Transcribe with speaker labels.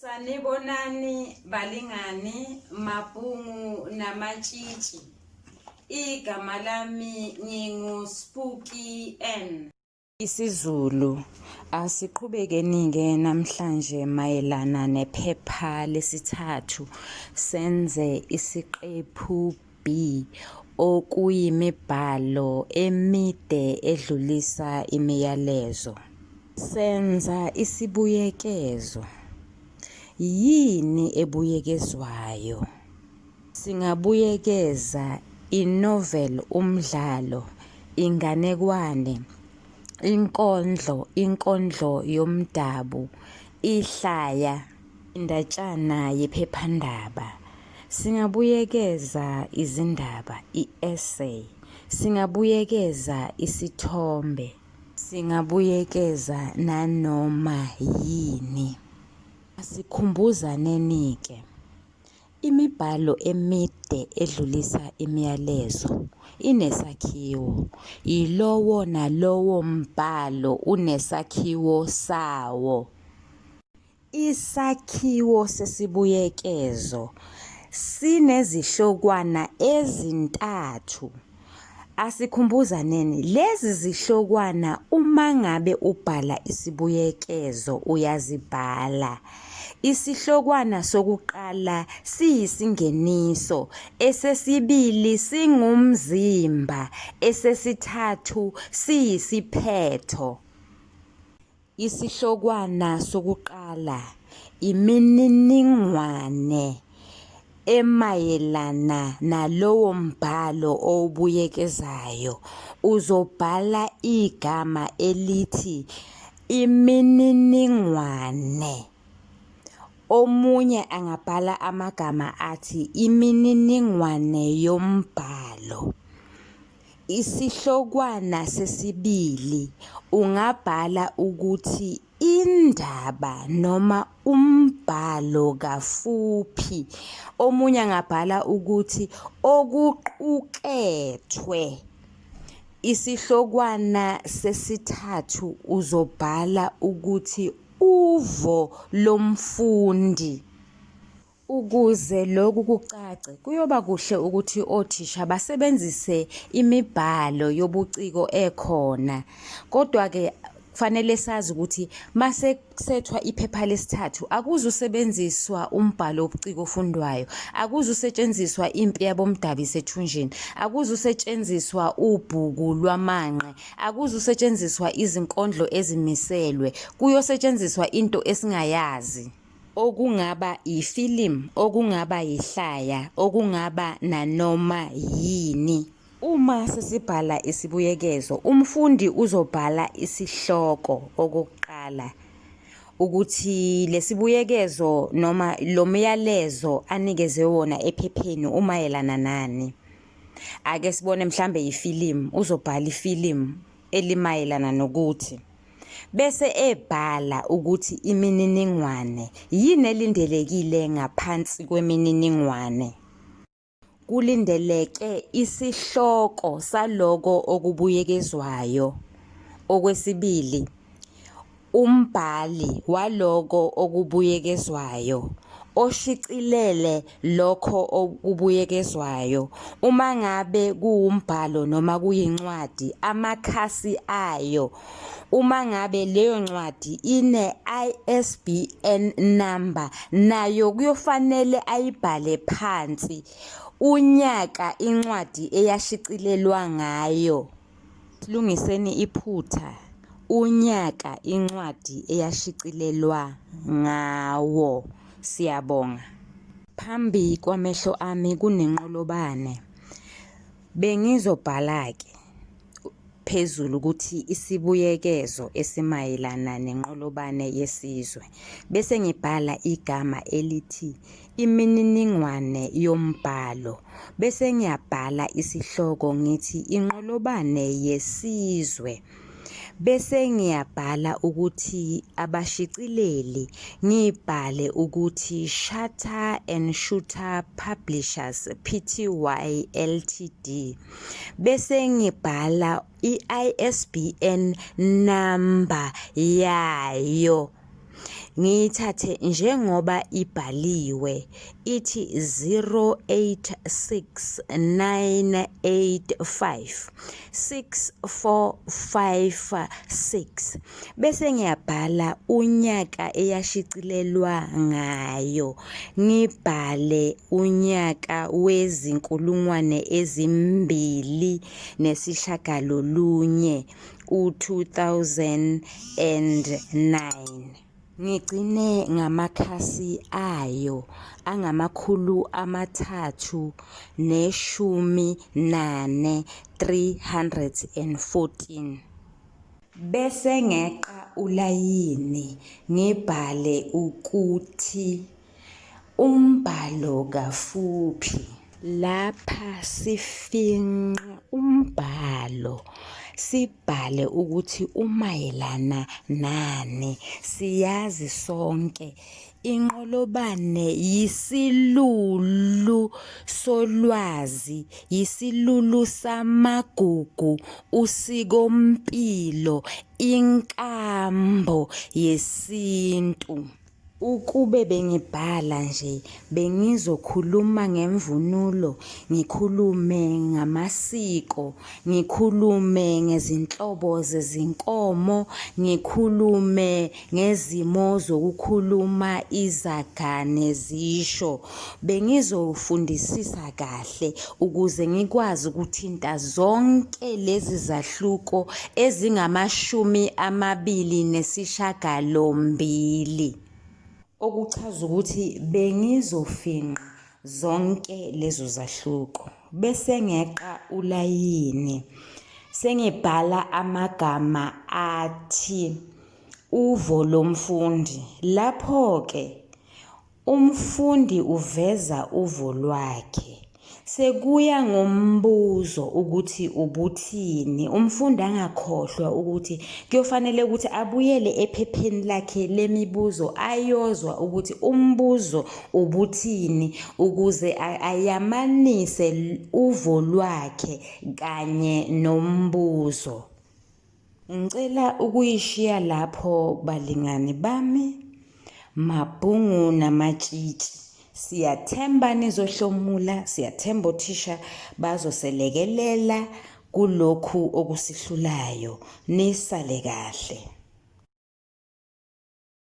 Speaker 1: Sanibonani balingani, mabhungu namatshitshi. Igama lami nginguSpooky N.
Speaker 2: IsiZulu asiqhubeke-ke namhlanje mayelana nephepha lesithathu senze isiqephu B okuyimibhalo emide edlulisa imiyalezo. Senza isibuyekezo. Yini ebuyekezwayo? Singabuyekeza inoveli, umdlalo, inganekwane, inkondlo yomdabu, ihlaya, indatshana yephephandaba. Singabuyekeza izindaba, i-essay. Singabuyekeza isithombe. Singabuyekeza nanoma yini. Asikhumbuzaneni-ke. Imibhalo emide edlulisa imiyalezo inesakhiwo. Yilowo nalowo mbhalo unesakhiwo sawo. Isakhiwo sesibuyekezo sinezihlokwana ezintathu. Asikhumbuzaneni, lezi zihlokwana uma ngabe ubhala isibuyekezo uyazibhala. Isihlokwana sokuqala siyisingeniso, esesibili singumzimba, esesithathu siyisiphetho. Isihlokwana sokuqala imininingwane emayelana nalowo mbhalo owubuyekezayo. Uzobhala igama elithi imininingwane. Omunye angabhala amagama athi imininingwane yombhalo. Isihlokwana sesibili ungabhala ukuthi indaba noma umbhalo kafuphi. Omunye angabhala ukuthi okuqukethwe. Isihlokwana sesithathu uzobhala ukuthi uvo lomfundi. Ukuze lokhu kucace, kuyoba kuhle ukuthi othisha basebenzise imibhalo yobuciko ekhona. Kodwa-ke kufanele sazi ukuthi mase kusethwa iphepha lesithathu akuzusebenziswa umbhalo wobuciko ofundwayo, akuzusetshenziswa impi yabomdabu isethunjini, akuzusetshenziswa ubhuku lwamanqe, akuzusetshenziswa izinkondlo ezimiselwe, kuyosetshenziswa into esingayazi. Okungaba ifilimu, okungaba ihlaya, okungaba nanoma yini. Uma sesibhala isibuyekezo, umfundi uzobhala isihloko okokuqala ukuthi lesibuyekezo noma lo myalezo anikeze wona ephepheni umayelana nani. Ake sibone mhlambe ifilimu, uzobhala ifilimu elimayelana nokuthi, bese ebhala ukuthi imininingwane yini elindelekile ngaphansi kwemininingwane. Kulindeleke isihloko saloko okubuyekezwayo. Okwesibili, umbhali waloko okubuyekezwayo oshicilele lokho okubuyekezwayo. Uma ngabe kuwumbhalo noma kuyincwadi, amakhasi ayo. Uma ngabe leyo ncwadi ine-ISBN number, nayo kuyofanele ayibhale phansi unyaka incwadi eyashicilelwa ngayo. Silungiseni iphutha, unyaka incwadi eyashicilelwa ngawo. Siyabonga. Phambi kwamehlo ami kunenqolobane. Bengizobhala-ke phezulu ukuthi isibuyekezo esimayelana nenqolobane yesizwe. Bese ngibhala igama elithi imininingwane yombhalo. Bese ngiyabhala isihloko ngithi inqolobane yesizwe. Bese ngiyabhala ukuthi abashicileli, ngibhale ukuthi Shutter and Shooter Publishers Pty Ltd. Bese ngibhala i-ISBN number yayo. ngiyithathe njengoba ibhaliwe ithi 086985 6456 bese ngiyabhala unyaka eyashicilelwa ngayo, ngibhale unyaka wezi-2009 u-2009. Ngigcine ngamakhasi ayo angama-314 314 bese ngeqa ulayini ngibhale ukuthi umbhalo kafuphi. Lapha sifinqa umbhalo sibhale ukuthi umayelana nani. Siyazi sonke inqolobane yisilulu solwazi, yisilulu samagugu, usikompilo, inkambo yesintu. Ukube bengibhala nje bengizokhuluma ngemvunulo, ngikhulume ngamasiko, ngikhulume ngezinhlobo zezinkomo, ngikhulume ngezimo zokukhuluma izaga nezisho. Bengizofundisisa kahle ukuze ngikwazi ukuthinta zonke lezi zahluko ezingama-28, okuchaza ukuthi bengizofinqa zonke lezo zahluko. Bese ngeqa ulayini sengibhala amagama athi uvo lomfundi. Lapho-ke umfundi uveza uvo lwakhe. Sekuya ngombuzo ukuthi ubuthini. Umfundi angakhohlwa ukuthi kuyofanele ukuthi abuyele ephepheni lakhe lemibuzo ayozwa ukuthi umbuzo ubuthini ukuze ayamanise uvo lwakhe kanye nombuzo. Ngicela ukuyishiya lapho balingani bami, Mabhungu namatshitshi. Siyathemba nizohlomula, siyathemba othisha bazoselekelela kulokhu okusihlulayo. Nisale kahle.